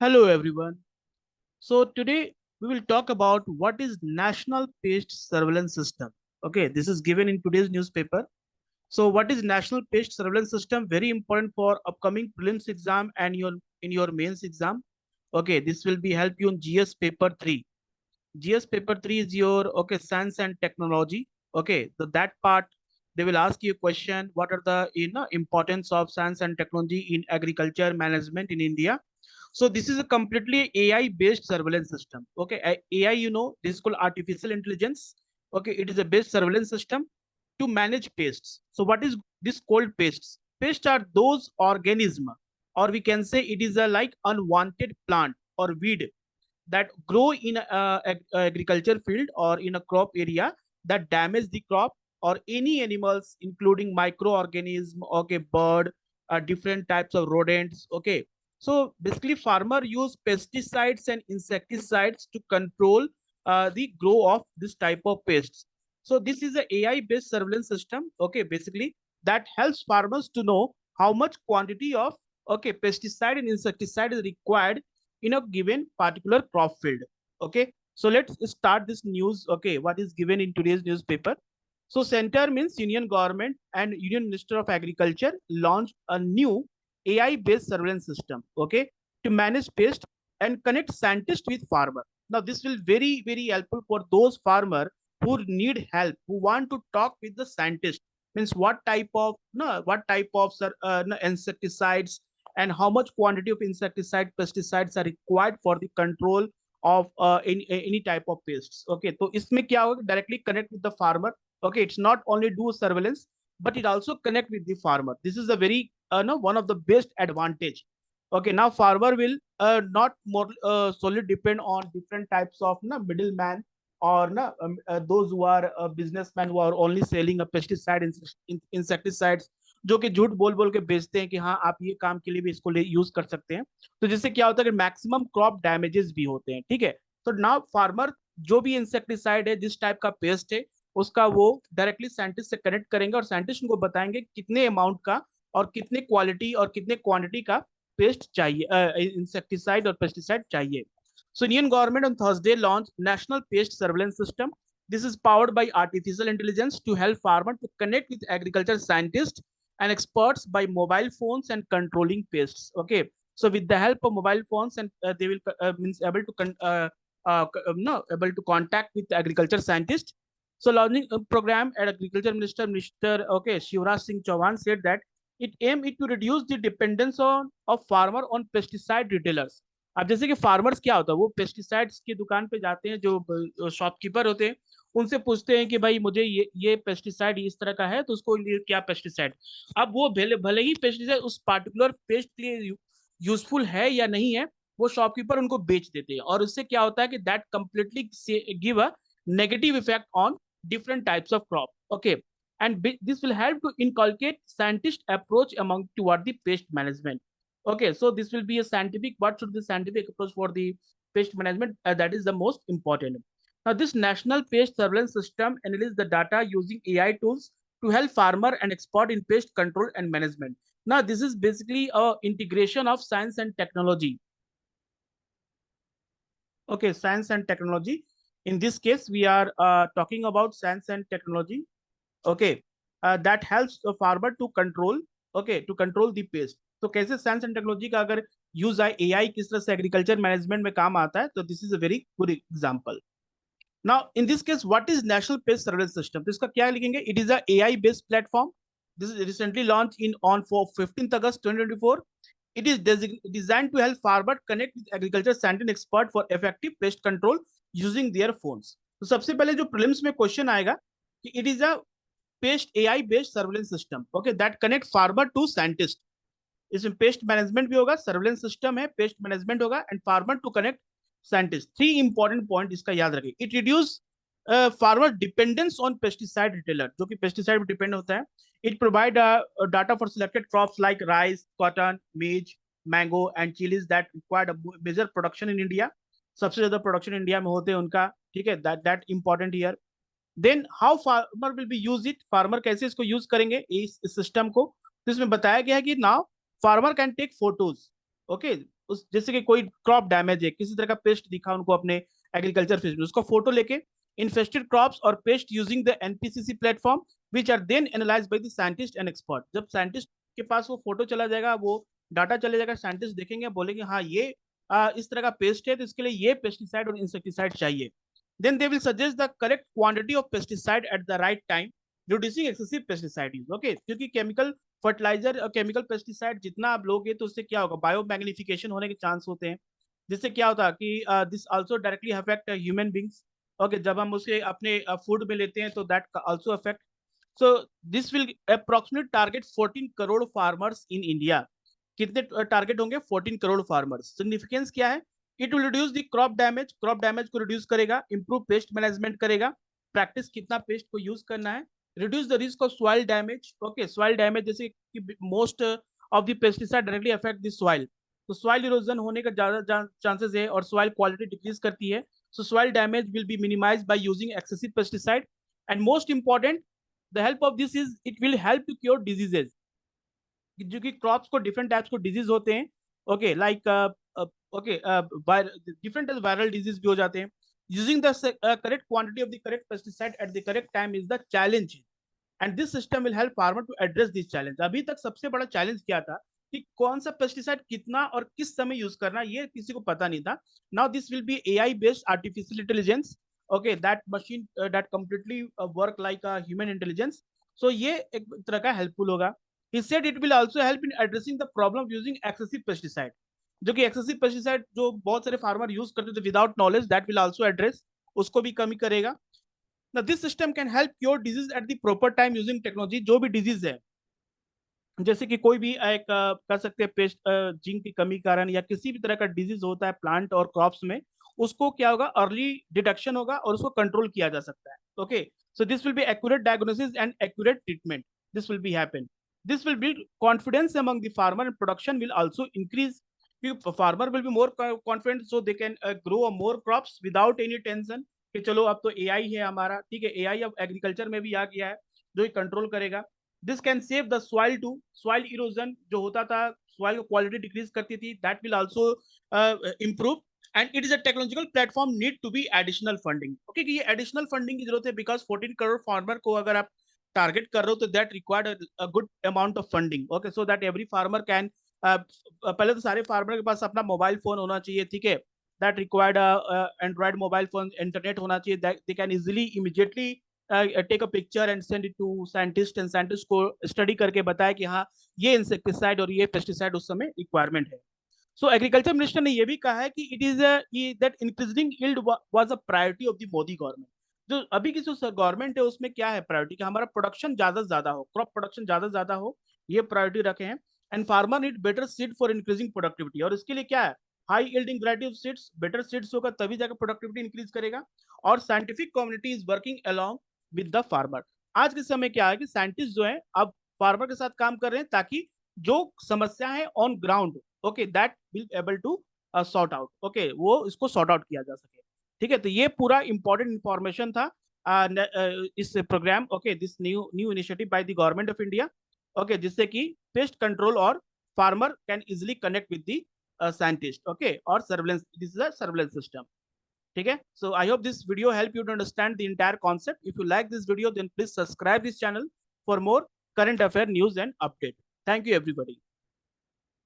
Hello everyone. So today we will talk about what is National Pest Surveillance System. Okay, this is given in today's newspaper. So what is National Pest Surveillance System? Very important for upcoming prelims exam and your in your mains exam. Okay, this will be help you in GS paper 3. GS paper 3 is your science and technology. Okay, so that part they will ask you a question. What are the importance of science and technology in agriculture management in India? So this is a completely AI based surveillance system. Okay, AI, this is called artificial intelligence. Okay, it is a based surveillance system to manage pests. So what is this called pests? Pests are those organism, or we can say it is a like unwanted plant or weed that grow in agriculture field or in a crop area that damage the crop, or any animals including microorganism, okay, bird, different types of rodents. Okay, so basically farmer use pesticides and insecticides to control the grow of this type of pests. So this is a AI based surveillance system, okay, basically that helps farmers to know how much quantity of pesticide and insecticide is required in a given particular crop field. Okay, so let's start this news. Okay, what is given in today's newspaper? So center means union government and union minister of agriculture launched a new AI based surveillance system, okay, to manage pest and connect scientists with farmer. Now this will very helpful for those farmer who need help, who want to talk with the scientist. Means what type of no what type of no, insecticides and how much quantity of insecticide pesticides are required for the control of any type of pests. Okay, so इसमें क्या होगा, directly connect with the farmer. Okay, it's not only do surveillance, but it also connect with the farmer. This is a very no, one of the best advantage. Okay, now farmer will not more solely depend on different types of no, middleman, or no, those who are businessmen who are only selling a pesticide insecticides, जो कि झूठ बोल बोल के बेचते हैं कि हाँ आप ये काम के लिए भी इसको यूज कर सकते हैं। तो जिससे क्या होता है कि मैक्सिमम क्रॉप डैमेजेस भी होते हैं। ठीक है, तो नाउ फार्मर जो भी इंसेक्टिसाइड है, जिस टाइप का पेस्ट है, उसका वो डायरेक्टली साइंटिस्ट से कनेक्ट करेंगे और साइंटिस्ट उनको बताएंगे कितने अमाउंट का और कितने क्वालिटी और कितने क्वांटिटी का पेस्ट चाहिए, इंसेक्टिसाइड और पेस्टिसाइड चाहिए। So Indian government on Thursday launched National Pest Surveillance System. This is powered by artificial intelligence to help farmers to connect with agriculture scientists and experts by mobile phones and controlling pests. Okay, so with the help of mobile phones, and they will means able to no able to contact with agriculture scientists. So launching a program at agriculture minister Shivraj Singh Chauhan said that it aimed to reduce the dependence on of farmer on pesticide retailers. अब जैसे कि farmers क्या होता है, वो pesticides की दुकान पे जाते हैं, जो शॉपकीपर होते हैं, उनसे पूछते हैं कि भाई मुझे ये पेस्टिसाइड इस तरह का है, तो उसको लिए क्या पेस्टिसाइड। अब वो भले भले ही पेस्टिसाइड उस पार्टिकुलर पेस्ट के लिए यूजफुल है या नहीं है, वो शॉपकीपर उनको बेच देते हैं, और उससे क्या होता है कि that completely give a negative effect on different types of crop. Okay, and this will help to inculcate scientist approach among toward the pest management. Okay, so this will be a scientific, what should be scientific approach for the pest management, that is the most important. Now this national pest surveillance system analyzes the data using AI tools to help farmer and expert in pest control and management. Now this is basically a integration of science and technology. Okay, science and technology. In this case we are talking about science and technology. Okay, that helps the farmer to control, okay, to control the pest. तो कैसे science and technology का अगर use आए, AI किस तरह से agriculture management में काम आता है, तो this is a very good example. Now in this case what is national paste surveillance system, तो इसका क्या लिखेंगे? It is a AI based platform. This is recently launch in on for 15th August 2024. It is designed to help farmer connect with agriculture scientist expert for effective pest control using their phones. तो सबसे पहले जो prelims में question आएगा कि it is a pest AI based surveillance system, okay, that connect farmer to scientist. इसमें pest management भी होगा, सर्वेलेंस सिस्टम है, पेस्ट मैनेजमेंट होगा, and farmer to connect scientist. Three important point इसका याद रखिए. It reduce farmer dependence on pesticide retailer, जो कि पेस्टिसाइड पर डिपेंड होता है. It provide data for selected crops like rice, cotton, maize, mango and chillies that required major production in India. सबसे ज्यादा प्रोडक्शन इंडिया में होते हैं उनका. ठीक है, that important here. Then how farmer will be use it, farmer कैसे इसको यूज करेंगे इस सिस्टम को. तो इसमें बताया गया है कि now farmer can take photos. Okay, उस जैसे कि कोई क्रॉप डैमेज है, किसी तरह का पेस्ट दिखा उनको अपने एग्रीकल्चर फील्ड में, उसका फोटो लेके इन्फेस्टेड क्रॉप्स और pest using the NPCC platform which are then analysed by the scientist and expert. जब साइंटिस्ट के पास वो फोटो चला जाएगा, वो डाटा चले जाएगा, साइंटिस्ट देखेंगे, बोलेंगे हाँ ये इस तरह का पेस्ट है, तो इसके लिए ये पेस्टिसाइड और इंसेक्टिसाइड चाहिए। Then they will suggest the correct quantity of pesticide at the right time, reducing excessive pesticide use. Okay, क्योंकि केमिकल फर्टिलाइजर और केमिकल पेस्टिसाइड जितना आप लोगे तो उससे क्या होगा, बायो मैग्निफिकेशन होने के चांस होते हैं, जिससे क्या होता है कि this also directly affect human beings. Okay, जब हम उसे अपने फूड में लेते हैं तो that also affect. So this will approximate target 14 crore farmers in India. कितने टारगेट होंगे? 14 करोड़ फार्मर्स। सिग्निफिकेंस क्या है? It will reduce the crop damage को रिड्यूस करेगा, इंप्रूव पेस्ट मैनेजमेंट करेगा, प्रैक्टिस कितना पेस्ट को यूज करना है, reduce the risk of soil damage. Okay, soil damage जैसे कि most of the pesticide directly affect the soil, तो सॉइल इरोजन होने का ज्यादा चांसेस है और सॉइल क्वालिटी डिक्रीज करती है। So soil damage will be minimise by using excessive pesticide. And most important, the help of this is it will help to cure diseases, जो कि क्रॉप्स को डिफरेंट टाइप्स को disease होते हैं। Okay, like okay different viral disease भी हो जाते हैं। Using the correct quantity of the correct pesticide at the correct time is the challenge, and this system will help farmer to address this challenge. अभी तक सबसे बड़ा challenge क्या था कि कौन सा पेस्टिसाइड कितना और किस समय यूज करना, ये किसी को पता नहीं था। Now this will be AI based artificial intelligence, okay, that machine that completely work like a human intelligence. So ये एक तरह का हेल्पफुल होगा। He said it will also help in addressing the problem of using excessive pesticide, जो कि excessive pesticide जो बहुत सारे फार्मर यूज करते थे without knowledge, that will also address, उसको भी कमी करेगा। Now this system can help cure disease at the proper time using technology। जो भी डिजीज है, जैसे कि कोई भी एक कर सकते हैं पेस्ट जिंक की कमी कारण या किसी भी तरह का डिजीज होता है प्लांट और क्रॉप्स में, उसको क्या होगा, अर्ली डिटेक्शन होगा और उसको कंट्रोल किया जा सकता है। Okay, so this will be accurate diagnosis and accurate treatment, this will be happen. This will build confidence among the farmer and production will also increase। Farmer will be more confident so they can grow more crops without any tension कि चलो अब तो AI है हमारा, ठीक है, AI अब agriculture में भी आ गया है जो कंट्रोल करेगा। This can save the soil too, soil erosion जो होता था, सॉइल क्वालिटी डिक्रीज करती थी, that will also improve। And it is a technological platform need to be additional funding. Okay, कि ये एडिशनल फंडिंग की जरूरत है बिकॉज 14 करोड़ फार्मर को अगर आप टारगेट कर रहे हो तो that required a good amount of funding. Okay, so that every farmer can, पहले तो सारे फार्मर के पास अपना मोबाइल फोन होना चाहिए, ठीक है, that required android mobile phone, internet होना चाहिए, they can easily immediately take a picture and send it to scientist, and scientist को स्टडी करके बताया कि हाँ ये इंसेक्टिसाइड और ये पेस्टिसाइड उस समय रिक्वायरमेंट है। सो एग्रीकल्चर मिनिस्टर ने ये भी कहा है कि it is that increasing yield was a priority of the Modi government. जो अभी की जो गवर्नमेंट है उसमें क्या है प्रायोरिटी, कि हमारा प्रोडक्शन ज्यादा से ज्यादा हो, क्रॉप प्रोडक्शन ज्यादा से ज्यादा हो, ये प्रायोरिटी रखे हैं। And farmer need better seed for increasing productivity, और इसके लिए क्या है, high yielding variety of seeds, better seeds होगा तभी जाकर प्रोडक्टिविटी इंक्रीज करेगा। और scientific community is working along with the farmer. आज के समय क्या है कि साइंटिस्ट जो है अब फार्मर के साथ काम कर रहे हैं ताकि जो समस्या है on ground, okay, that will able to sort out, okay, वो इसको सॉर्ट आउट किया जा सके। ठीक है, तो ये पूरा इंपॉर्टेंट इंफॉर्मेशन था इस programme, okay, this new new initiative by the government of India, okay, जिससे कि पेस्ट कंट्रोल और farmer can easily connect with the scientist, okay, और surveillance, this is a surveillance system. ठीक है, so I hope this video help you to understand the entire concept. If you like this video, then please subscribe this channel for more current affair news and update. Thank you everybody.